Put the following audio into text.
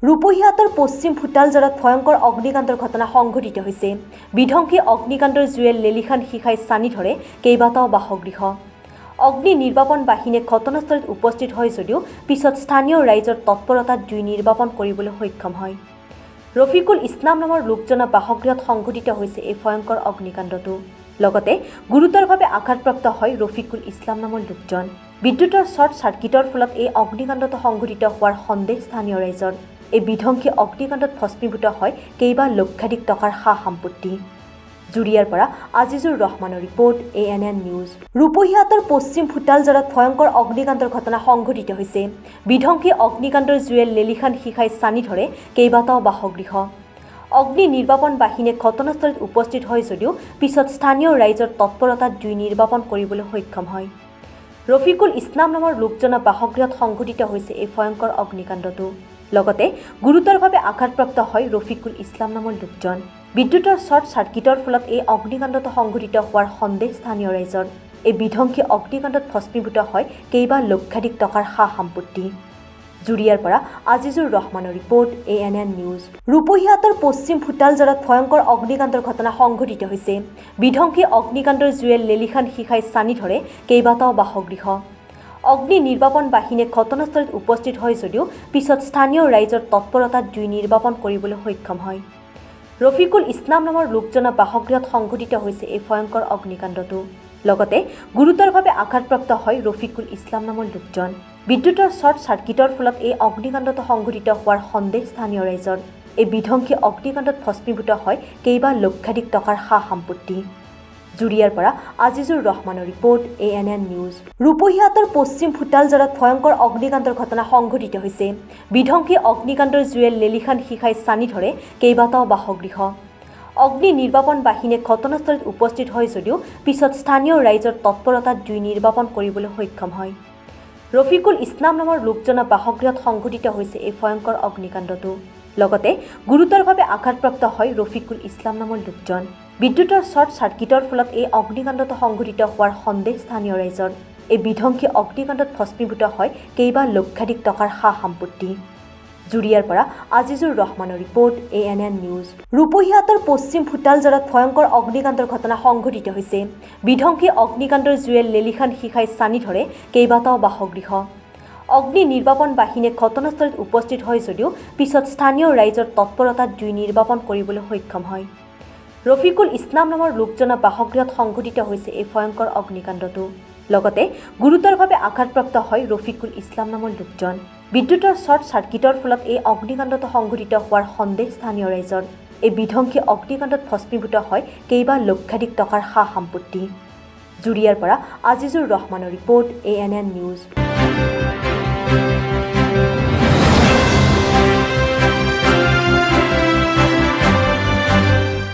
ৰূপহীহাটৰ পশ্চিম ফুটালজৰাত ভয়ংকৰ অগ্নিকাণ্ডৰ ঘটনা সংঘটিত হৈছে। বিধ্বংসী অগ্নিকাণ্ডৰ জুয়ে লেলিখান শিখাই ছানি ধৰে কেইবাটাও বাসগৃহ। অগ্নি নিৰ্বাপন বাহিনীয়ে ঘটনাস্থলীত উপস্থিত হয় যদিও পিছত স্থানীয় ৰাইজৰ তৎপৰতাত জুই নিৰ্বাপন কৰিবলৈ সক্ষম হয়। ৰফিকুল ইছলাম নামৰ লোকজনৰ বাসগৃহত সংঘটিত হৈছে এই ভয়ংকৰ অগ্নিকাণ্ডটো। লগতে গুৰুতৰভাৱে আঘাতপ্ৰাপ্ত হয় ৰফিকুল ইছলাম নামৰ লোকজন। বিদ্যুতৰ শ্বৰ্ট চাৰ্কিটৰ ফলত এই অগ্নিকাণ্ডটো সংঘটিত হোৱাৰ সন্দেহ স্থানীয় ৰাইজৰ। এই বিধ্বংসী অগ্নিকাণ্ডত ভস্মীভূত হয় কেইবা লক্ষাধিক টকাৰ সা সম্পত্তি। জুৰিয়াৰ পৰা আজিজুৰ ৰহমানৰ ৰিপৰ্ট ANN নিউজ। ৰূপহীহাটৰ পশ্চিম ফুটালজৰাত ভয়ংকৰ অগ্নিকাণ্ডৰ ঘটনা সংঘটিত হৈছে। বিধ্বংসী অগ্নিকাণ্ডৰ জুয়ে লেলিখান শিখাই ছানি ধৰে কেইবাটাও বাসগৃহ। অগ্নি নিৰ্বাপন বাহিনীয়ে ঘটনাস্থলীত উপস্থিত হয় যদিও পিছত স্থানীয় ৰাইজৰ তৎপৰতাত জুই নিৰ্বাপন কৰিবলৈ সক্ষম হয়। ৰফিকুল ইছলাম নামৰ লোকজনৰ বাসগৃহত সংঘটিত হৈছে এই ভয়ংকৰ অগ্নিকাণ্ডটো। লগতে গুৰুতৰভাৱে আঘাতপ্ৰাপ্ত হয় ৰফিকুল ইছলাম নামৰ লোকজন। বিদ্যুতৰ শ্বৰ্ট চাৰ্কিটৰ ফলত এই অগ্নিকাণ্ডটো সংঘটিত হোৱাৰ সন্দেহ স্থানীয় ৰাইজৰ। এই বিধ্বংসী অগ্নিকাণ্ডত ভস্মীভূত হয় কেইবা লক্ষাধিক টকাৰ সা সম্পত্তি। জুৰিয়াৰ পৰা আজিজুৰ ৰহমানৰ ৰিপৰ্ট ANN নিউজ। ৰূপহীহাটৰ পশ্চিম ফুটালজৰাত ভয়ংকৰ অগ্নিকাণ্ডৰ ঘটনা সংঘটিত হৈছে। বিধ্বংসী অগ্নিকাণ্ডৰ জুয়ে লেলিখান শিখাই ছানি ধৰে কেইবাটাও বাসগৃহ। অগ্নি নিৰ্বাপন বাহিনীয়ে ঘটনাস্থলীত উপস্থিত হয় যদিও পিছত স্থানীয় ৰাইজৰ তৎপৰতাত জুই নিৰ্বাপন কৰিবলৈ সক্ষম হয়। ৰফিকুল ইছলাম নামৰ লোকজনৰ বাসগৃহত সংঘটিত হৈছে এই ভয়ংকৰ অগ্নিকাণ্ডটো। লগতে গুৰুতৰভাৱে আঘাতপ্ৰাপ্ত হয় ৰফিকুল ইছলাম নামৰ লোকজন। বিদ্যুতৰ শ্বৰ্ট চাৰ্কিটৰ ফলত এই অগ্নিকাণ্ডটো সংঘটিত হোৱাৰ সন্দেহ স্থানীয় ৰাইজৰ। এই বিধ্বংসী অগ্নিকাণ্ডত ভস্মীভূত হয় কেইবা লক্ষাধিক টকাৰ সা সম্পত্তি। জুৰিয়াৰ পৰা আজিজুৰ ৰহমানৰ ৰিপৰ্ট ANN নিউজ। ৰূপহীহাটৰ পশ্চিম ফুটালজৰাত ভয়ংকৰ অগ্নিকাণ্ডৰ ঘটনা সংঘটিত হৈছে। বিধ্বংসী অগ্নিকাণ্ডৰ জুয়ে লেলিখান শিখাই ছানি ধৰে কেইবাটাও বাসগৃহ। অগ্নি নিৰ্বাপন বাহিনীয়ে ঘটনাস্থলীত উপস্থিত হয় যদিও পিছত স্থানীয় ৰাইজৰ তৎপৰতাত জুই নিৰ্বাপন কৰিবলৈ সক্ষম হয়। ৰফিকুল ইছলাম নামৰ লোকজনৰ বাসগৃহত সংঘটিত হৈছে এই ভয়ংকৰ অগ্নিকাণ্ডটো। লগতে গুৰুতৰভাৱে আঘাতপ্ৰাপ্ত হয় ৰফিকুল ইছলাম নামৰ লোকজন। বিদ্যুতৰ শ্বৰ্ট চাৰ্কিটৰ ফলত এই অগ্নিকাণ্ডটো সংঘটিত হোৱাৰ সন্দেহ স্থানীয় ৰাইজৰ। এই বিধ্বংসী অগ্নিকাণ্ডত ভস্মীভূত হয় কেইবা লক্ষাধিক টকাৰ সা সম্পত্তি। জুৰিয়াৰ পৰা আজিজুৰ ৰহমানৰ ৰিপৰ্ট ANN নিউজ। ৰূপহীহাটৰ পশ্চিম ফুটালজৰাত ভয়ংকৰ অগ্নিকাণ্ডৰ ঘটনা সংঘটিত হৈছে। বিধ্বংসী অগ্নিকাণ্ডৰ জুয়ে লেলিখান শিখাই ছানি ধৰে কেইবাটাও বাসগৃহ। অগ্নি নিৰ্বাপন বাহিনীয়ে ঘটনাস্থলীত উপস্থিত হয় যদিও পিছত স্থানীয় ৰাইজৰ তৎপৰতাত জুই নিৰ্বাপন কৰিবলৈ সক্ষম হয়। ৰফিকুল ইছলাম নামৰ লোকজনৰ বাসগৃহত সংঘটিত হৈছে এই ভয়ংকৰ অগ্নিকাণ্ডটো। লগতে গুৰুতৰভাৱে আঘাতপ্ৰাপ্ত হয় ৰফিকুল ইছলাম নামৰ লোকজন। বিদ্যুতৰ শ্বৰ্ট চাৰ্কিটৰ ফলত এই অগ্নিকাণ্ডটো সংঘটিত হোৱাৰ সন্দেহ স্থানীয় ৰাইজৰ। এই বিধ্বংসী অগ্নিকাণ্ডত ভস্মীভূত হয় কেইবা লক্ষাধিক টকাৰ সা সম্পত্তি। জুৰিয়াৰ পৰা আজিজুৰ ৰহমানৰ ৰিপৰ্ট ANN নিউজ।